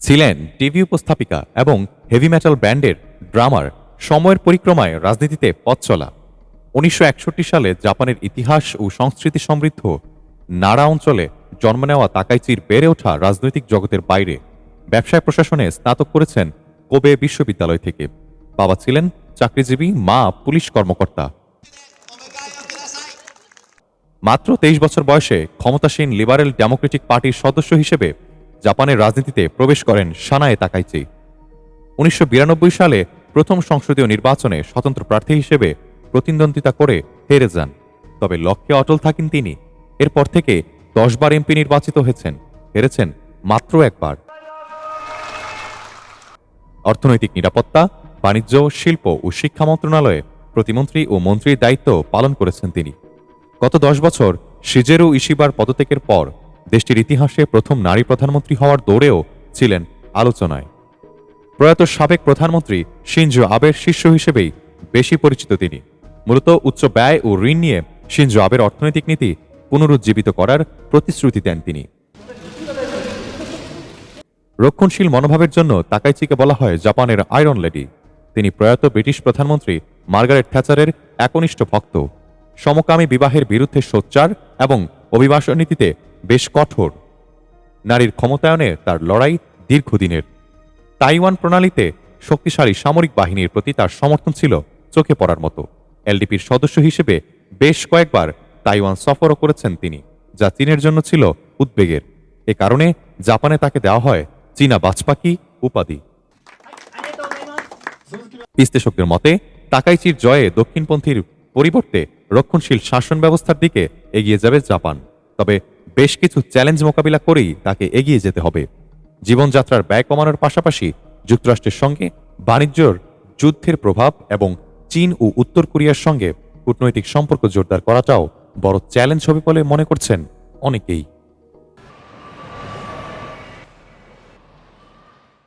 ছিলেন টিভি উপস্থাপিকা এবং হেভি মেটাল ব্যান্ডের ড্রামার। সময়ের পরিক্রমায় রাজনীতিতে পথ চলা। ১৯৬১ সালে জাপানের ইতিহাস ও সংস্কৃতি সমৃদ্ধ নারা অঞ্চলে জন্ম নেওয়া তাকাইচির বেড়ে ওঠা রাজনৈতিক জগতের বাইরে। ব্যবসায় প্রশাসনে স্নাতক করেছেন কোবে বিশ্ববিদ্যালয় থেকে। বাবা ছিলেন চাকরিজীবী, মা পুলিশ কর্মকর্তা। মাত্র ২৩ বছর বয়সে ক্ষমতাসীন লিবারেল ডেমোক্রেটিক পার্টির সদস্য হিসেবে জাপানের রাজনীতিতে প্রবেশ করেন সানায়ে তাকাইচি। ১৯৯২ সালে প্রথম সংসদীয় নির্বাচনে স্বতন্ত্র প্রার্থী হিসেবে প্রতিদ্বন্দ্বিতা করে হেরে যান। তবে লক্ষ্যে অটল থাকেন তিনি। এরপর থেকে ১০ বার এমপি নির্বাচিত হয়েছেন, হেরেছেন মাত্র একবার। অর্থনৈতিক নিরাপত্তা, বাণিজ্য, শিল্প ও শিক্ষা মন্ত্রণালয়ে প্রতিমন্ত্রী ও মন্ত্রীর দায়িত্ব পালন করেছেন তিনি। গত ১০ বছর শিজেরু ইশিবার পদত্যাগের পর দেশটির ইতিহাসে প্রথম নারী প্রধানমন্ত্রী হওয়ার দৌড়েও ছিলেন আলোচনায়। প্রয়াত সাবেক প্রধানমন্ত্রী শিনজো আবের শিষ্য হিসেবেই বেশি পরিচিত তিনি। মূলত উচ্চ ব্যয় ও ঋণ নিয়ে শিনজো আবের অর্থনৈতিক নীতি পুনরুজ্জীবিত করার প্রতিশ্রুতি দেন তিনি। রক্ষণশীল মনোভাবের জন্য তাকাইচিকে বলা হয় জাপানের আয়রন লেডি। তিনি প্রয়াত ব্রিটিশ প্রধানমন্ত্রী মার্গারেট থ্যাচারের একনিষ্ঠ ভক্ত। সমকামী বিবাহের বিরুদ্ধে সোচ্চার এবং অভিবাসন নীতিতে বেশ কঠোর। নারীর ক্ষমতায়নে তার লড়াই দীর্ঘদিনের। তাইওয়ান প্রণালীতে শক্তিশালী সামরিক বাহিনীর প্রতি তার সমর্থন ছিল চোখে পড়ার মতো। এলডিপির সদস্য হিসেবে বেশ কয়েকবার তাইওয়ান সফরও করেছেন তিনি, যা চীনের জন্য ছিল উদ্বেগের। এ কারণে জাপানে তাকে দেওয়া হয় চীনা বাজপাখি উপাধি। বিশ্লেষকদের মতে তাকাইচির জয়ে দক্ষিণপন্থীর পরিবর্তে রক্ষণশীল শাসন ব্যবস্থার দিকে এগিয়ে যাবে জাপান। তবে বেশ কিছু চ্যালেঞ্জ মোকাবিলা করেই তাকে এগিয়ে যেতে হবে। জীবনযাত্রার ব্যয় কমানোর পাশাপাশি যুক্তরাষ্ট্রের সঙ্গে বাণিজ্যর যুদ্ধের প্রভাব এবং চীন ও উত্তর কোরিয়ার সঙ্গে কূটনৈতিক সম্পর্ক জোরদার করাটাও বড় চ্যালেঞ্জ হবে বলে মনে করছেন অনেকেই।